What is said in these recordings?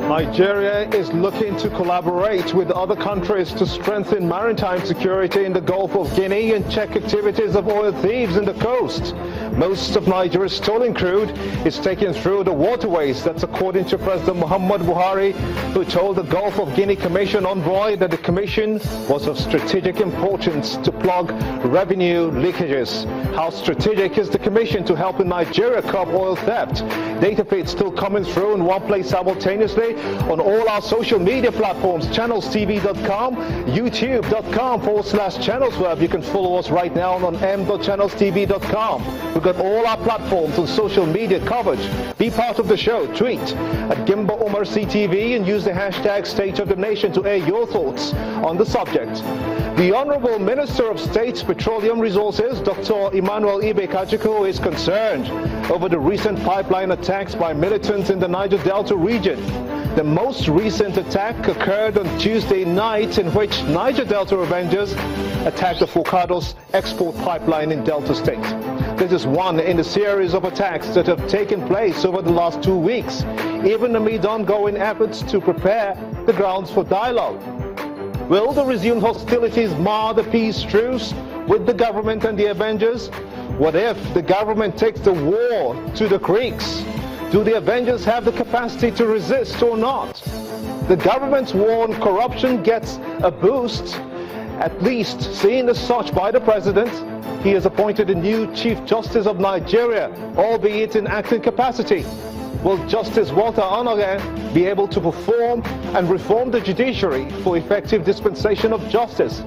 Nigeria is looking to collaborate with other countries to strengthen maritime security in the Gulf of Guinea and check activities of oil thieves in the coast. Most of Nigeria's stolen crude is taken through the waterways. That's according to President Muhammad Buhari, who told the Gulf of Guinea Commission envoy that the commission was of strategic importance to plug revenue leakages. How strategic is the commission to help in Nigeria curb oil theft? Data feeds still coming through in one place simultaneously on all our social media platforms, channelstv.com, youtube.com/channelsweb. You can follow us right now on m.channelstv.com. We've got all our platforms on social media covered. Be part of the show. Tweet at Gimba Umar CTV and use the hashtag State of the Nation to air your thoughts on the subject. The Honorable Minister of State Petroleum Resources, Dr. Emmanuel Ibe Kajiko, is concerned over the recent pipeline attacks by militants in the Niger Delta region. The most recent attack occurred on Tuesday night, in which Niger Delta Avengers attacked the Focados export pipeline in Delta State. This is one in a series of attacks that have taken place over the last 2 weeks, even amid ongoing efforts to prepare the grounds for dialogue. Will the resumed hostilities mar the peace truce with the government and the Avengers? What if the government takes the war to the creeks? Do the Avengers have the capacity to resist or not? The government's war on corruption gets a boost, at least seen as such by the president. He has appointed a new Chief Justice of Nigeria, albeit in acting capacity. Will Justice Walter Onoge be able to perform and reform the judiciary for effective dispensation of justice?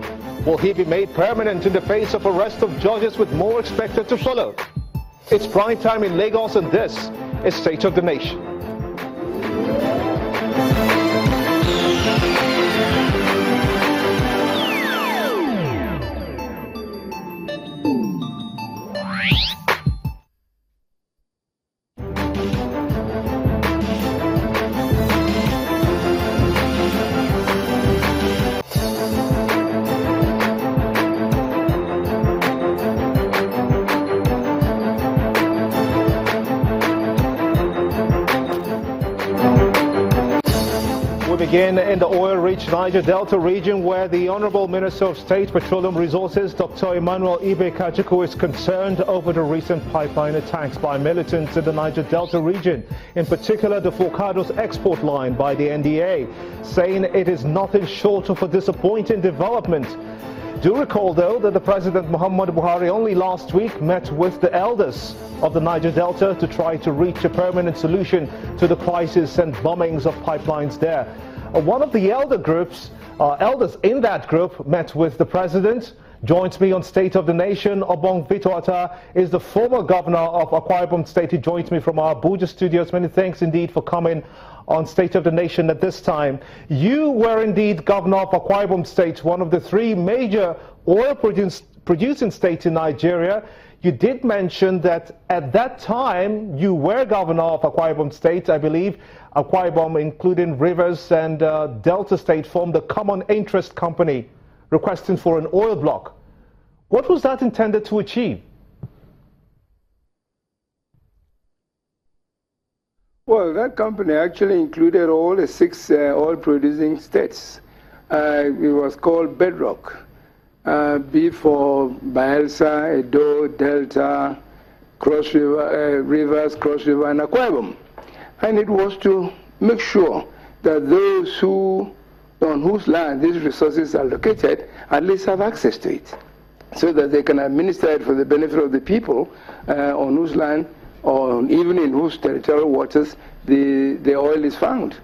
Will he be made permanent in the face of arrest of judges with more expected to follow? It's prime time in Lagos, and this is State of the Nation. Begin in the oil-rich Niger Delta region, where the Honorable Minister of State Petroleum Resources, Dr. Emmanuel Ibe Kajiko, is concerned over the recent pipeline attacks by militants in the Niger Delta region, in particular the Focados export line by the NDA, saying it is nothing short of a disappointing development. Do recall, though, that the President Muhammad Buhari only last week met with the elders of the Niger Delta to try to reach a permanent solution to the crisis and bombings of pipelines there. One of the elders in that group met with the president. Joins me on State of the Nation. Obong Vitoata is the former governor of Akwa-Ibom State. He joins me from our Abuja studios. Many thanks indeed for coming on State of the Nation at this time. You were indeed governor of Akwa-Ibom State, one of the three major oil producing states in Nigeria. You did mention that at that time you were governor of Akwa-Ibom State. I believe Akwa-Ibom, including Rivers and Delta State, formed a common interest company requesting for an oil block. What was that intended to achieve? Well, that company actually included all the 6 oil-producing states. It was called Bedrock. B for Bayelsa, Edo, Delta, Cross River, Rivers, Cross River, and Akwa-Ibom. And it was to make sure that those on whose land these resources are located at least have access to it, so that they can administer it for the benefit of the people on whose land, or even in whose territorial waters the oil is found.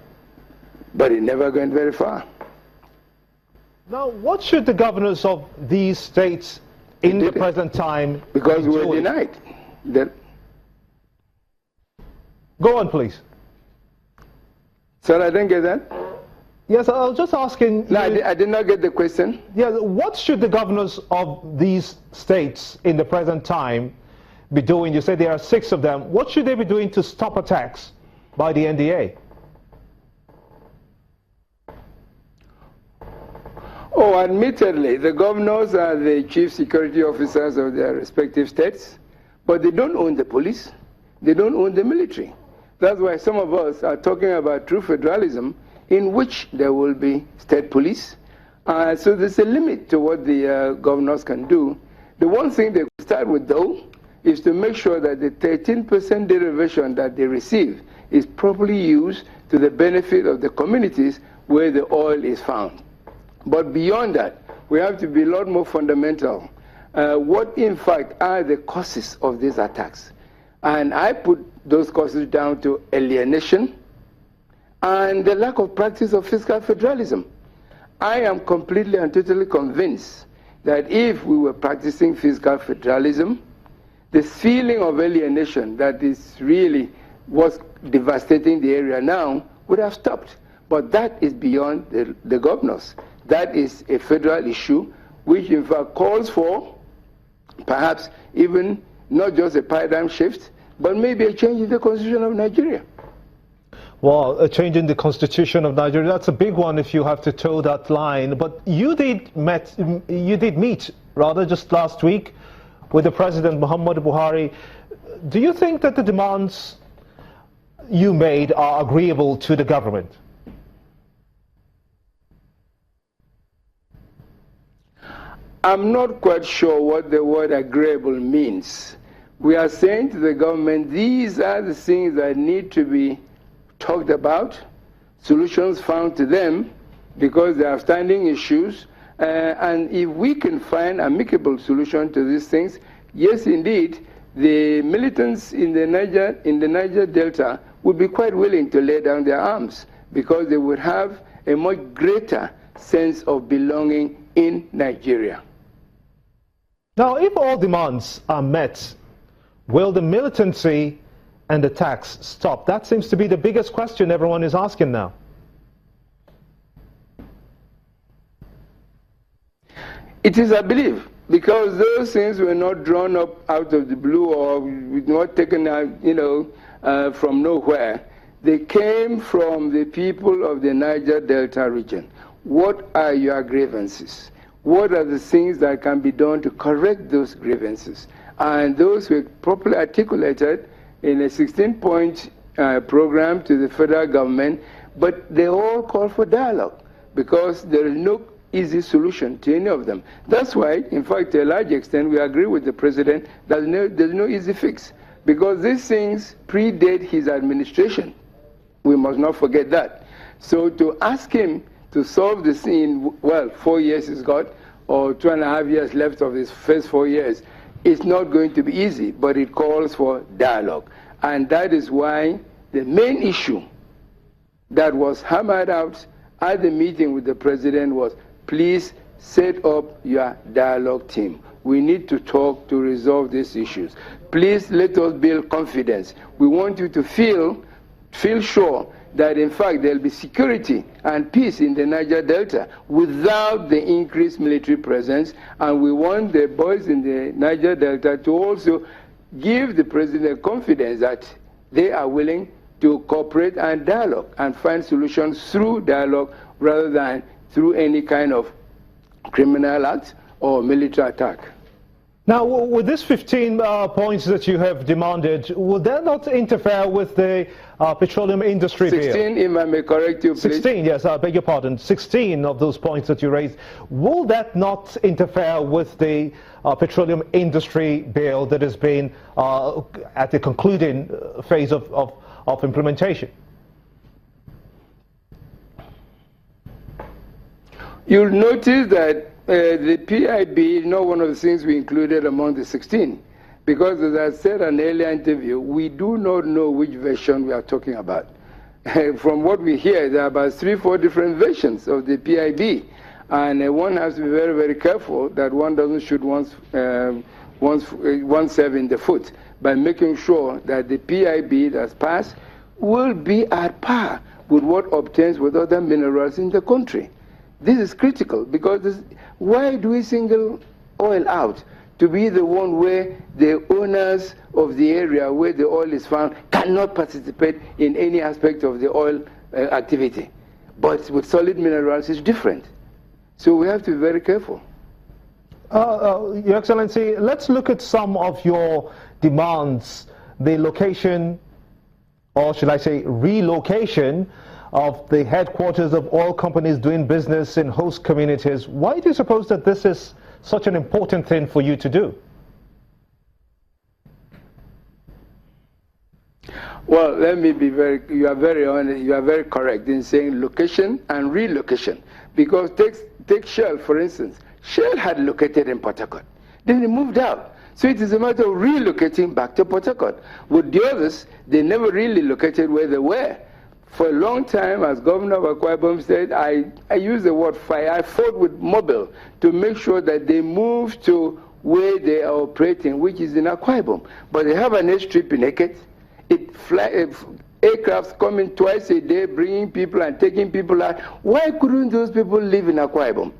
But it never went very far. Now, what should the governors of these states in the present time because we were denied that. Go on, please. Sir, I didn't get that. Yes, I was just asking. No, I did not get the question. Yeah, what should the governors of these states in the present time be doing? You said there are 6 of them. What should they be doing to stop attacks by the NDA? Oh, admittedly, the governors are the chief security officers of their respective states, but they don't own the police. They don't own the military. That's why some of us are talking about true federalism in which there will be state police. So there's a limit to what the governors can do. The one thing they could start with, though, is to make sure that the 13% derivation that they receive is properly used to the benefit of the communities where the oil is found. But beyond that, we have to be a lot more fundamental. What, in fact, are the causes of these attacks? And I put those causes down to alienation and the lack of practice of fiscal federalism. I am completely and totally convinced that if we were practicing fiscal federalism, the feeling of alienation that is really what's devastating the area now would have stopped. But that is beyond the governors. That is a federal issue, which in fact calls for perhaps even not just a paradigm shift, but maybe a change in the constitution of Nigeria. Well, a change in the constitution of Nigeria, that's a big one if you have to toe that line. But you did meet just last week with the President Muhammadu Buhari. Do you think that the demands you made are agreeable to the government? I'm not quite sure what the word agreeable means. We are saying to the government, these are the things that need to be talked about, solutions found to them, because they are standing issues. And if we can find amicable solution to these things, yes, indeed, the militants in the Niger Delta would be quite willing to lay down their arms, because they would have a much greater sense of belonging in Nigeria. Now, if all demands are met, will the militancy and the tax stop? That seems to be the biggest question everyone is asking now. It is, I believe, because those things were not drawn up out of the blue or not taken out, from nowhere. They came from the people of the Niger Delta region. What are your grievances? What are the things that can be done to correct those grievances? And those were properly articulated in a 16-point program to the federal government, but they all call for dialogue because there is no easy solution to any of them. That's why, in fact, to a large extent, we agree with the president that there's no easy fix, because these things predate his administration. We must not forget that. So to ask him to solve this in, 4 years he's got, or 2.5 years left of his first 4 years, it's not going to be easy, but it calls for dialogue. And that is why the main issue that was hammered out at the meeting with the president was, please set up your dialogue team. We need to talk to resolve these issues. Please let us build confidence. We want you to feel sure that in fact there will be security and peace in the Niger Delta without the increased military presence. And we want the boys in the Niger Delta to also give the president confidence that they are willing to cooperate and dialogue and find solutions through dialogue rather than through any kind of criminal act or military attack. Now, with these 15 points that you have demanded, would that not interfere with the petroleum industry 16, bill? if I may correct you, please. 16, yes, I beg your pardon. 16 of those points that you raised. Will that not interfere with the petroleum industry bill that has been at the concluding phase of implementation? You'll notice that the PIB is not one of the things we included among the 16, because as I said in an earlier interview, we do not know which version we are talking about. From what we hear, there are about 3-4 different versions of the PIB, and one has to be very, very careful that one doesn't shoot oneself in the foot by making sure that the PIB that's passed will be at par with what obtains with other minerals in the country. This is critical, because why do we single oil out to be the one where the owners of the area where the oil is found cannot participate in any aspect of the oil activity? But with solid minerals, it's different. So we have to be very careful. Your Excellency, let's look at some of your demands. The location or should I say relocation, of the headquarters of oil companies doing business in host communities. Why do you suppose that this is such an important thing for you to do? Well, let me be you are very honest, you are very correct in saying location and relocation. Because take Shell, for instance. Shell had located in Port Harcourt. Then they moved out. So it is a matter of relocating back to Port Harcourt. With the others, they never really located where they were. For a long time, as governor of Akwa-Ibom State, I use the word fight. I fought with Mobile to make sure that they moved to where they are operating, which is in Akwa-Ibom. But they have an airstrip in Eket. Aircrafts coming twice a day, bringing people and taking people out. Why couldn't those people live in Akwa-Ibom?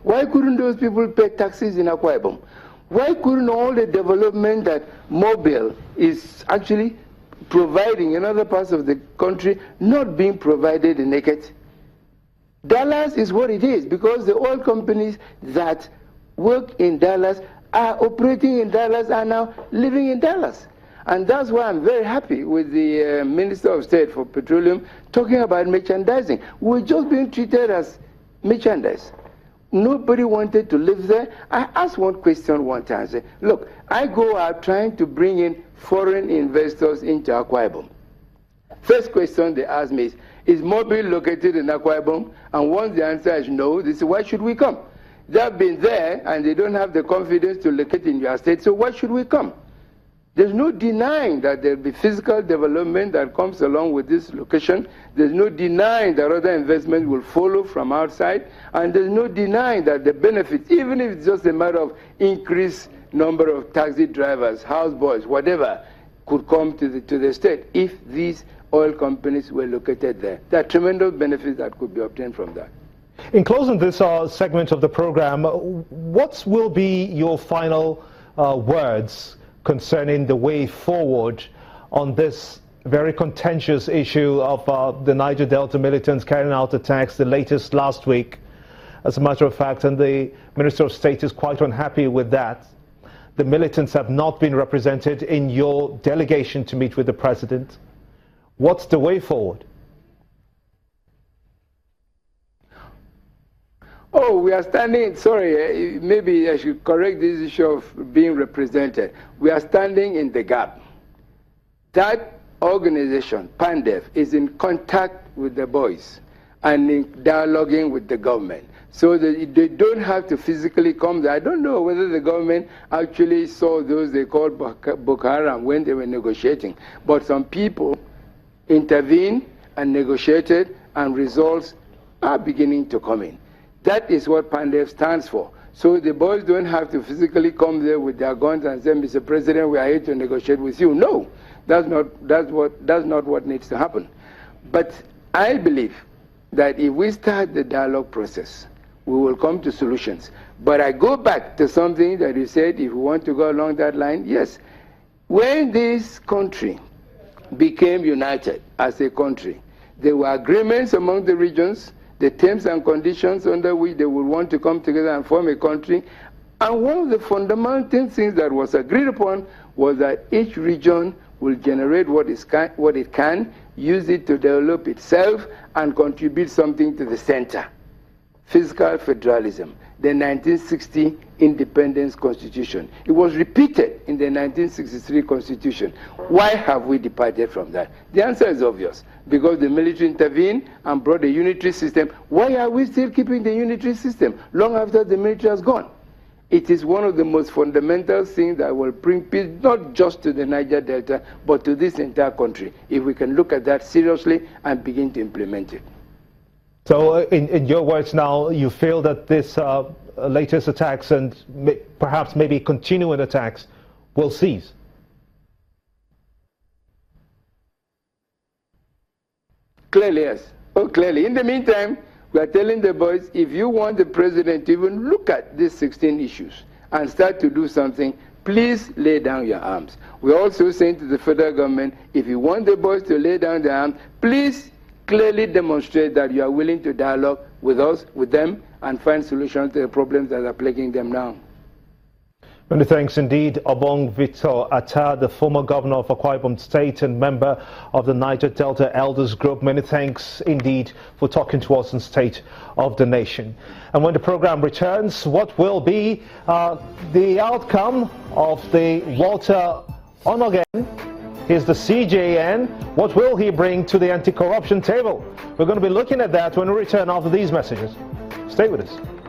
Why couldn't those people pay taxes in Akwa-Ibom? Why couldn't all the development that Mobile is actually providing in other parts of the country not being provided in Eket? Dallas is what it is because the oil companies that work in Dallas are operating in Dallas, are now living in Dallas. And that's why I'm very happy with the Minister of State for Petroleum talking about merchandising. We're just being treated as merchandise. Nobody wanted to live there. I asked one question one time. I said, look, I go out trying to bring in foreign investors into Akwa-Ibom. First question they ask me is Mobile located in Akwa-Ibom? And once the answer is no, they say, why should we come? They've been there and they don't have the confidence to locate in your state, so why should we come? There's no denying that there'll be physical development that comes along with this location. There's no denying that other investment will follow from outside. And there's no denying that the benefits, even if it's just a matter of increased number of taxi drivers, houseboys, whatever, could come to the state if these oil companies were located there. There are tremendous benefits that could be obtained from that. In closing this segment of the program, what will be your final words concerning the way forward on this very contentious issue of the Niger Delta militants carrying out attacks, the latest last week, as a matter of fact, and the Minister of State is quite unhappy with that. The militants have not been represented in your delegation to meet with the President. What's the way forward? Oh, we are standing, sorry, maybe I should correct this issue of being represented. We are standing in the gap. That organization, PANDEF, is in contact with the boys and in dialoguing with the government. So that they don't have to physically come there. I don't know whether the government actually saw those they called Boko Haram when they were negotiating. But some people intervened and negotiated, and results are beginning to come in. That is what PANDEF stands for. So the boys don't have to physically come there with their guns and say, Mr. President, we are here to negotiate with you. No, that's not what needs to happen. But I believe that if we start the dialogue process, we will come to solutions. But I go back to something that you said, if we want to go along that line, yes. When this country became united as a country, there were agreements among the regions, the terms and conditions under which they would want to come together and form a country. And one of the fundamental things that was agreed upon was that each region will generate what it can, use it to develop itself, and contribute something to the center. Fiscal federalism, the 1960 Independence Constitution. It was repeated in the 1963 Constitution. Why have we departed from that? The answer is obvious. Because the military intervened and brought a unitary system. Why are we still keeping the unitary system long after the military has gone? It is one of the most fundamental things that will bring peace, not just to the Niger Delta, but to this entire country, if we can look at that seriously and begin to implement it. So in your words now, you feel that this latest attacks and perhaps maybe continuing attacks will cease? Clearly, yes. Oh, clearly. In the meantime, we are telling the boys, if you want the president to even look at these 16 issues and start to do something, please lay down your arms. We're also saying to the federal government, if you want the boys to lay down their arms, please clearly demonstrate that you are willing to dialogue with us, with them, and find solutions to the problems that are plaguing them now. Many thanks indeed, Obong Victor Atta, the former governor of Akwa-Ibom State and member of the Niger Delta Elders Group. Many thanks indeed for talking to us on State of the Nation. And when the program returns, what will be the outcome of the Walter Onogen? He's the CJN. What will he bring to the anti-corruption table? We're going to be looking at that when we return after these messages. Stay with us.